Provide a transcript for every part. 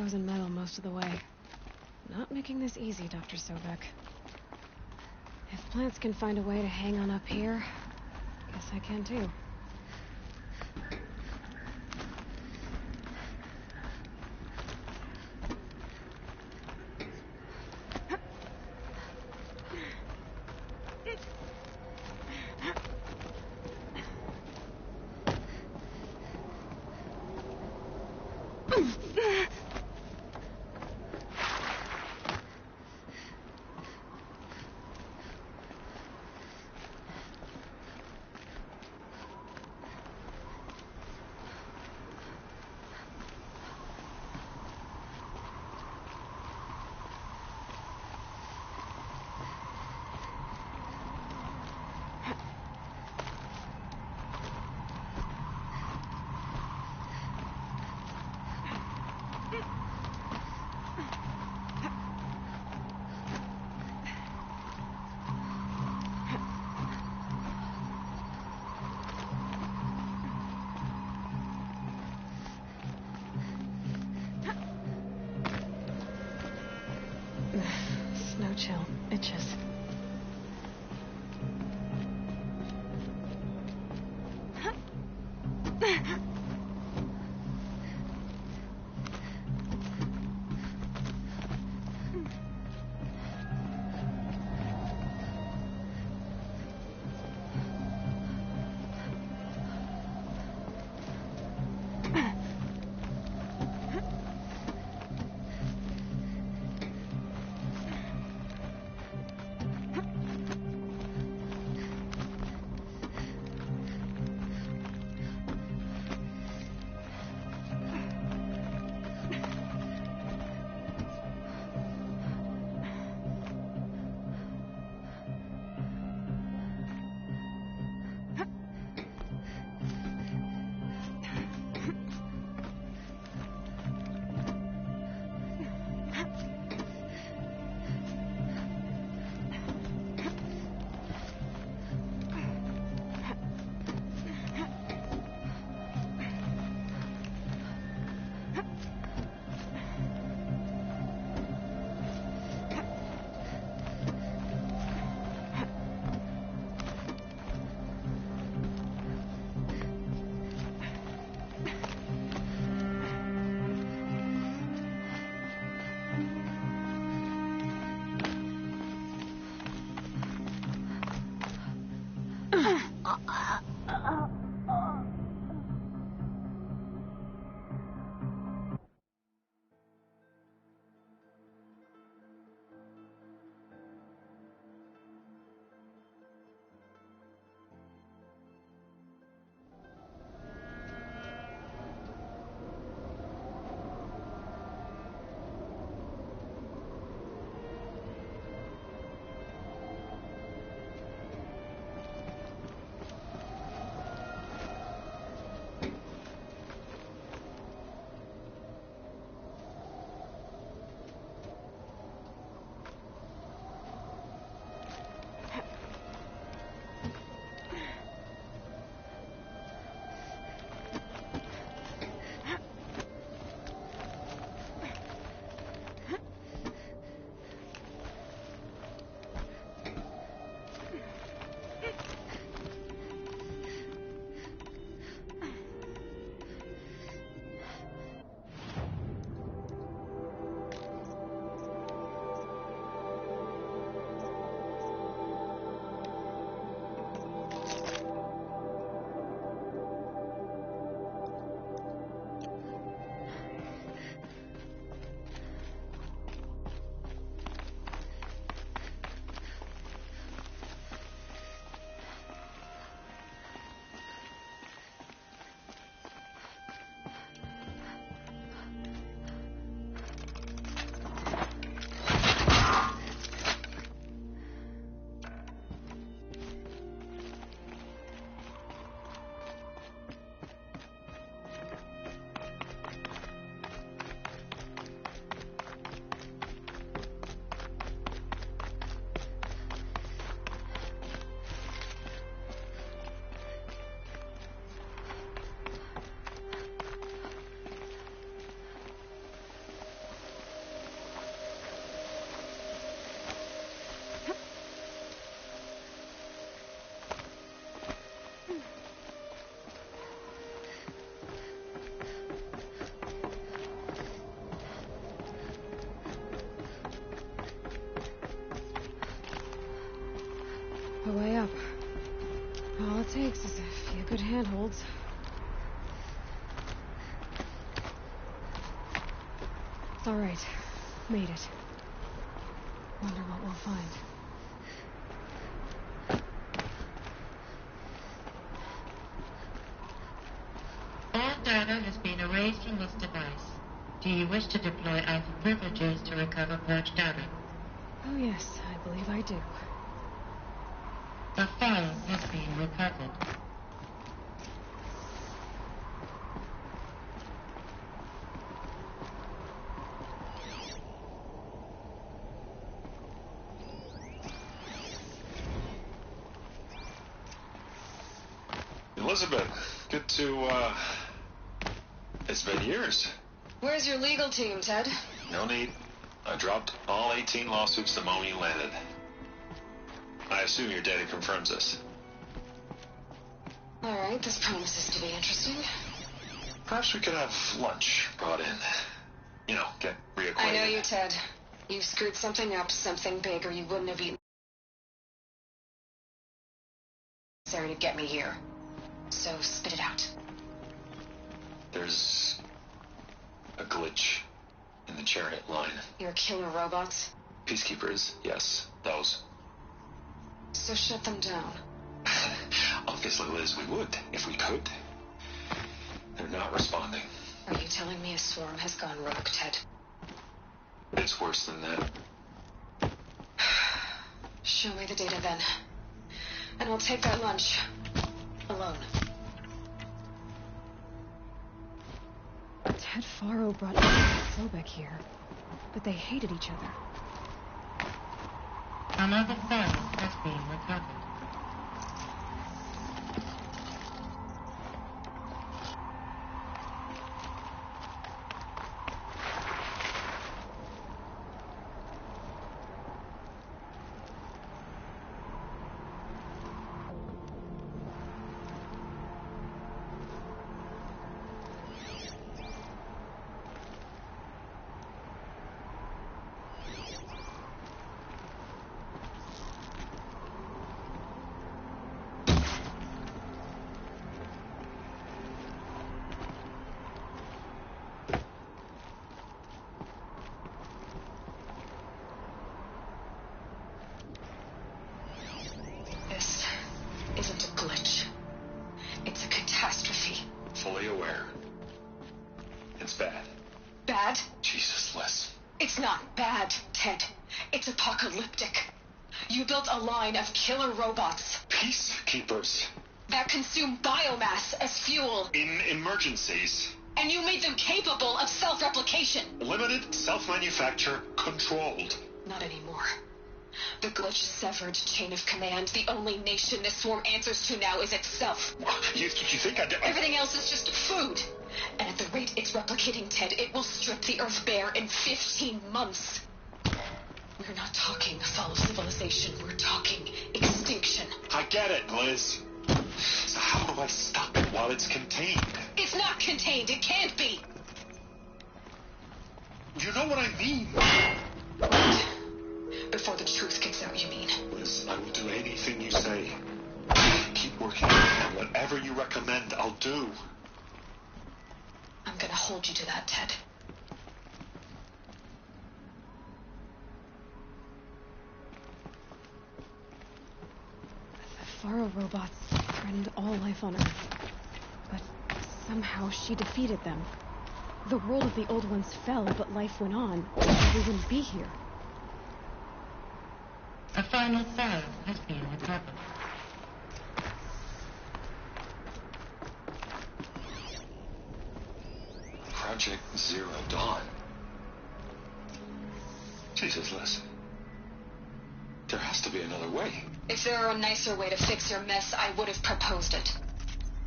frozen metal most of the way. Not making this easy, Dr. Sobek. If plants can find a way to hang on up here, guess I can too. Snow chill. Itches. the way up. All it takes is a few good handholds. It's all right. Made it. Wonder what we'll find. All data has been erased from this device. Do you wish to deploy alpha privileges to recover purged data? Oh yes, I believe I do. The file has been recovered. Elizabeth, good to, it's been years. Where's your legal team, Ted? No need. I dropped all 18 lawsuits the moment you landed. I assume your data confirms this. All right, this promises to be interesting. Perhaps we could have lunch brought in. You know, get reacquainted. I know you, Ted. You screwed something up, something big, or you wouldn't have eaten necessary to get me here. So spit it out. There's a glitch in the chariot line. Your killer robots? Peacekeepers, yes, those. So shut them down. Obviously, Liz, we would, if we could. They're not responding. Are you telling me a swarm has gone rogue, Ted? It's worse than that. Show me the data then. And I'll take that lunch. Alone. Ted Faro brought Sobek here, but they hated each other. Another file has been recovered. This isn't a glitch. It's a catastrophe. Fully aware. It's bad. Bad? Jesus, Liz. It's not bad, Ted. It's apocalyptic. You built a line of killer robots Peacekeepers. that consume biomass as fuel, In emergencies. and you made them capable of self-replication. Limited, self-manufacture, controlled. Not anymore. The glitch severed chain of command. The only nation this swarm answers to now is itself. You think I'd... Everything else is just food. And at the rate it's replicating, Ted, it will strip the Earth bare in 15 months. We're not talking fall of civilization. We're talking extinction. I get it, Liz. So how do I stop it while it's contained? It's not contained. It can't be. You know what I mean. Right. Before the truth gets out, you mean? Liz, I will do anything you say. Keep working, and whatever you recommend, I'll do. I'm gonna hold you to that, Ted. The Faro robots threatened all life on Earth. But somehow she defeated them. The world of the old ones fell, but life went on. We wouldn't be here. A final file has been recovered. Project Zero Dawn. Jesus, Liz. There has to be another way. If there were a nicer way to fix your mess, I would have proposed it.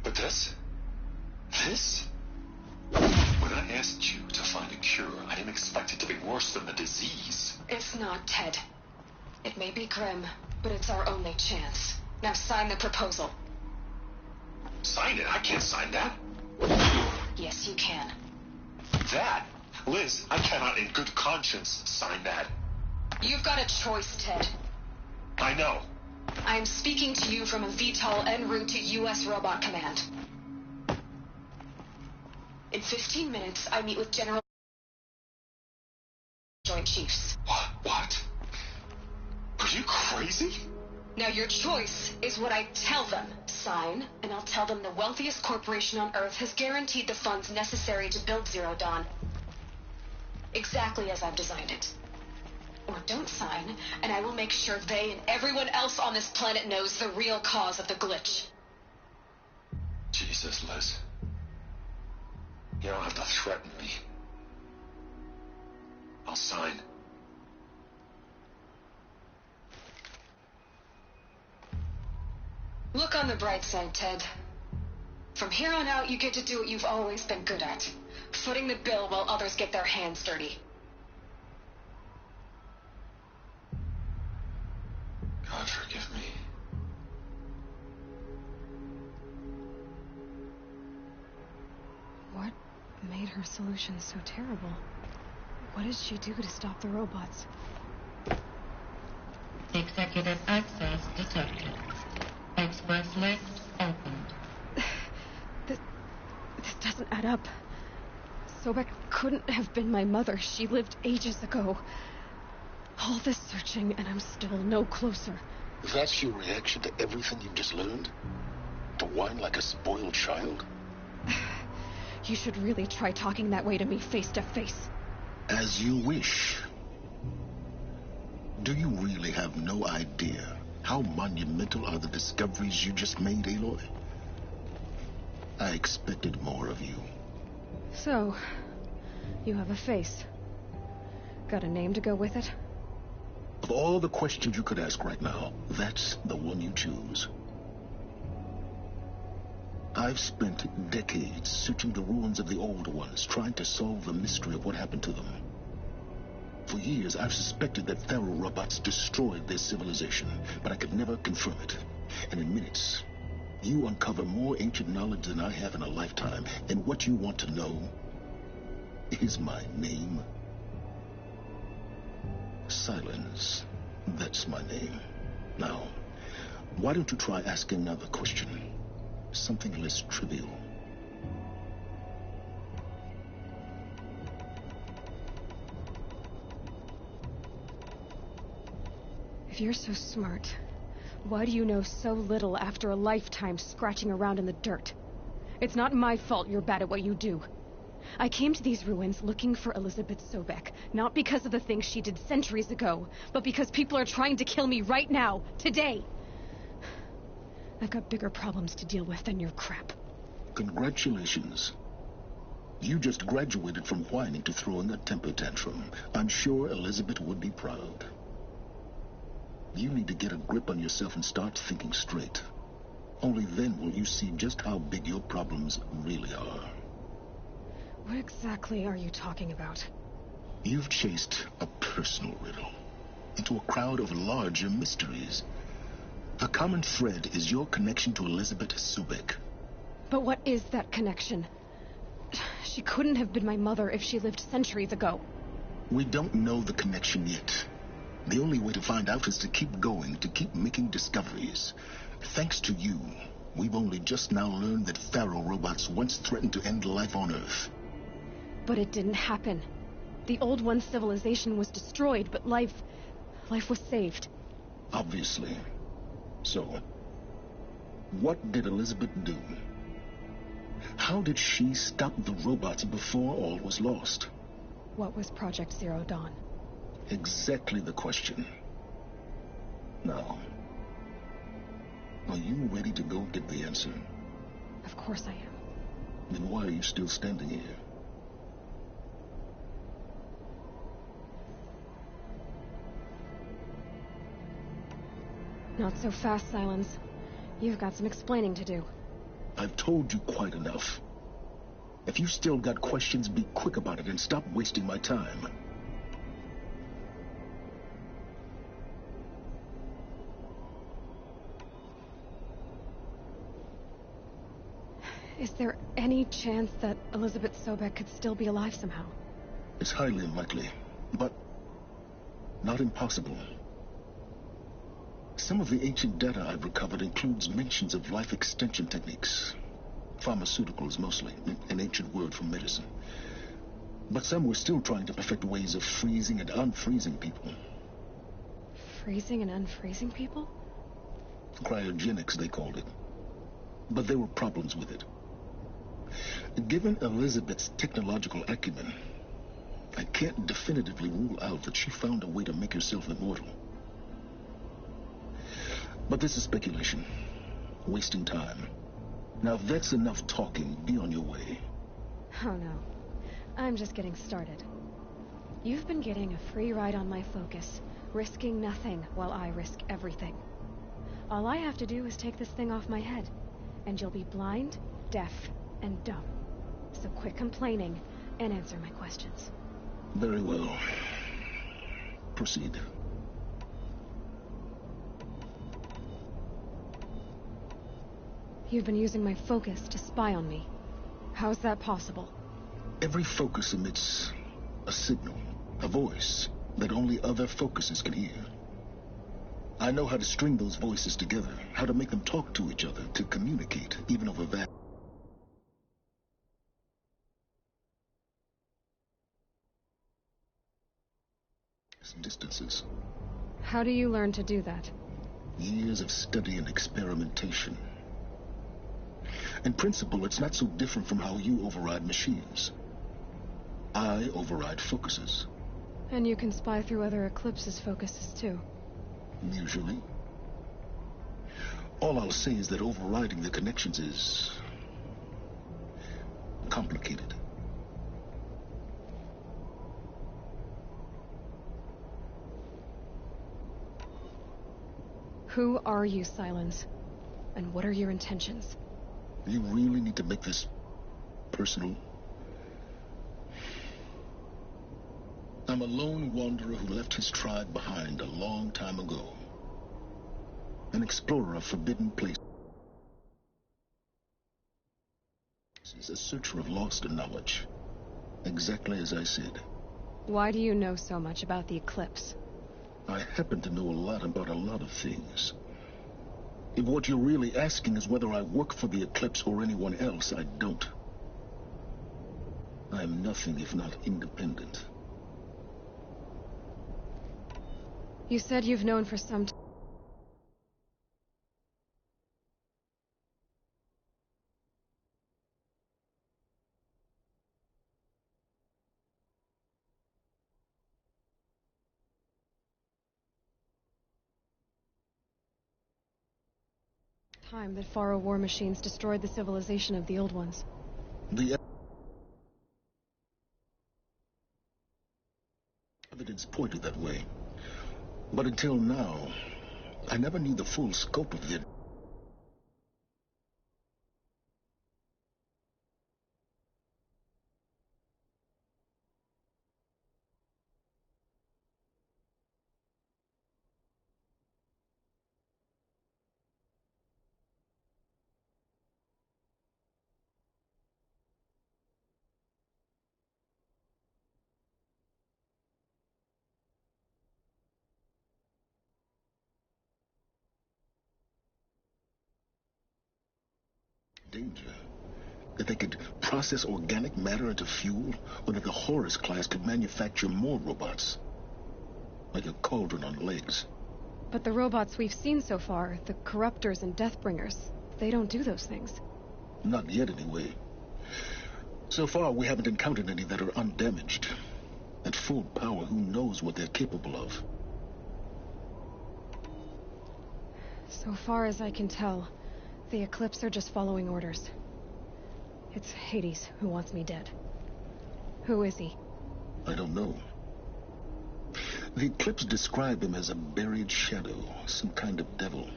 But this? When I asked you to find a cure, I didn't expect it to be worse than the disease. It's not, Ted. It may be grim, but it's our only chance. Now sign the proposal. Sign it? I can't sign that. Yes, you can. That? Liz, I cannot in good conscience sign that. You've got a choice, Ted. I know. I am speaking to you from a VTOL en route to U.S. Robot Command. In 15 minutes, I meet with General Joint Chiefs. What? Are you crazy? Now your choice is what I tell them. Sign, and I'll tell them the wealthiest corporation on Earth has guaranteed the funds necessary to build Zero Dawn. Exactly as I've designed it. Or don't sign, and I will make sure they and everyone else on this planet knows the real cause of the glitch. Jesus, Liz. You don't have to threaten me. I'll sign. Look on the bright side, Ted. From here on out, you get to do what you've always been good at. Footing the bill while others get their hands dirty. God forgive me. What made her solution so terrible? What did she do to stop the robots? Executive access detected. Express lift opened. This doesn't add up. Sobek couldn't have been my mother. She lived ages ago. All this searching, and I'm still no closer. That's your reaction to everything you've just learned? To whine like a spoiled child? You should really try talking that way to me face to face. As you wish. Do you really have no idea how monumental are the discoveries you just made, Aloy? I expected more of you. So, you have a face. Got a name to go with it? Of all the questions you could ask right now, that's the one you choose. I've spent decades searching the ruins of the old ones, trying to solve the mystery of what happened to them. For years, I've suspected that Faro robots destroyed their civilization, but I could never confirm it. And in minutes, you uncover more ancient knowledge than I have in a lifetime, and what you want to know is my name. Silence. That's my name. Now, why don't you try asking another question? Something less trivial. If you're so smart, why do you know so little after a lifetime scratching around in the dirt? It's not my fault you're bad at what you do. I came to these ruins looking for Elizabeth Sobek, not because of the things she did centuries ago, but because people are trying to kill me right now, today. I've got bigger problems to deal with than your crap. Congratulations. You just graduated from whining to throwing a temper tantrum. I'm sure Elizabeth would be proud. You need to get a grip on yourself and start thinking straight. Only then will you see just how big your problems really are. What exactly are you talking about? You've chased a personal riddle into a crowd of larger mysteries. The common thread is your connection to Elizabeth Sobek. But what is that connection? She couldn't have been my mother if she lived centuries ago. We don't know the connection yet. The only way to find out is to keep going, to keep making discoveries. Thanks to you, we've only just now learned that Faro robots once threatened to end life on Earth. But it didn't happen. The old one's civilization was destroyed, but life was saved. Obviously. So, what did Elizabeth do? How did she stop the robots before all was lost? What was Project Zero Dawn? Exactly the question. Now, are you ready to go get the answer? Of course I am. Then why are you still standing here? Not so fast, Silence. You've got some explaining to do. I've told you quite enough. If you still got questions, be quick about it and stop wasting my time. Is there any chance that Elizabeth Sobek could still be alive somehow? It's highly unlikely, but not impossible. Some of the ancient data I've recovered includes mentions of life extension techniques. Pharmaceuticals, mostly, an ancient word for medicine. But some were still trying to perfect ways of freezing and unfreezing people. Freezing and unfreezing people? Cryogenics, they called it. But there were problems with it. Given Elizabeth's technological acumen, I can't definitively rule out that she found a way to make herself immortal. But this is speculation. Wasting time. Now, if that's enough talking, be on your way. Oh no. I'm just getting started. You've been getting a free ride on my focus, risking nothing while I risk everything. All I have to do is take this thing off my head, and you'll be blind, deaf, and dumb. So quit complaining and answer my questions. Very well. Proceed. You've been using my focus to spy on me. How's that possible? Every focus emits a signal, a voice, that only other focuses can hear. I know how to string those voices together, how to make them talk to each other, to communicate, even over vast distances. How do you learn to do that? Years of study and experimentation. In principle, it's not so different from how you override machines. I override focuses. And you can spy through other Eclipse's focuses too. Usually. All I'll say is that overriding the connections is complicated. Who are you, Silence? And what are your intentions? You really need to make this personal? I'm a lone wanderer who left his tribe behind a long time ago. An explorer of forbidden places. A searcher of lost knowledge. Exactly as I said. Why do you know so much about the Eclipse? I happen to know a lot about a lot of things. If what you're really asking is whether I work for the Eclipse or anyone else, I don't. I am nothing if not independent. You said you've known for some time. That Faro war machines destroyed the civilization of the old ones. The evidence pointed that way. But until now, I never knew the full scope of the danger. That they could process organic matter into fuel, or that the Horus class could manufacture more robots. Like a cauldron on legs. But the robots we've seen so far, the Corruptors and Deathbringers, they don't do those things. Not yet, anyway. So far, we haven't encountered any that are undamaged. At full power, who knows what they're capable of? So far as I can tell, the Eclipse are just following orders. It's Hades who wants me dead. Who is he? I don't know. The Eclipse described him as a buried shadow, some kind of devil.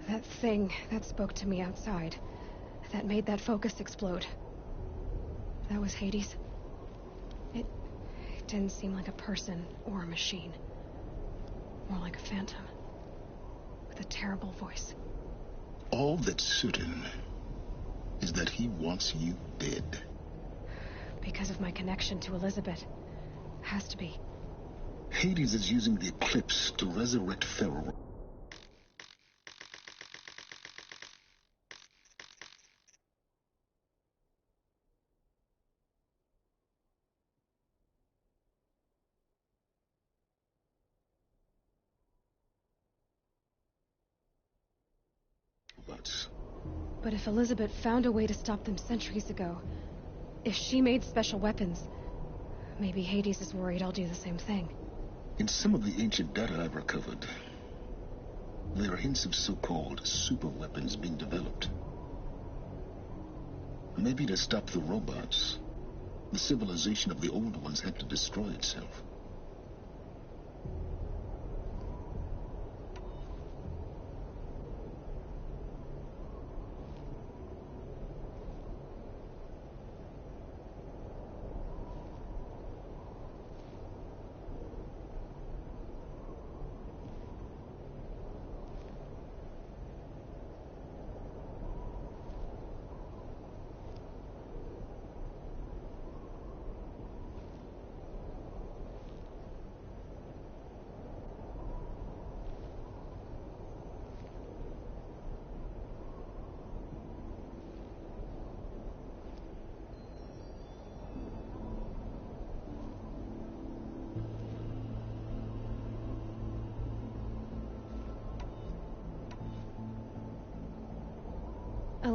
That thing that spoke to me outside, that made that focus explode. That was Hades. It didn't seem like a person or a machine. More like a phantom. With a terrible voice. All that's certain is that he wants you dead. Because of my connection to Elizabeth. Has to be. Hades is using the Eclipse to resurrect Pharaoh. robots. But if Elizabeth found a way to stop them centuries ago, if she made special weapons, maybe Hades is worried I'll do the same thing. In some of the ancient data I've recovered, there are hints of so-called super weapons being developed. Maybe to stop the robots, the civilization of the old ones had to destroy itself.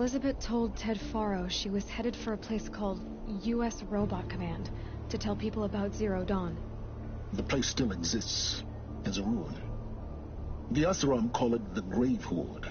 Elizabeth told Ted Faro she was headed for a place called U.S. Robot Command to tell people about Zero Dawn. The place still exists as a ruin. The Asaram call it the Grave Horde.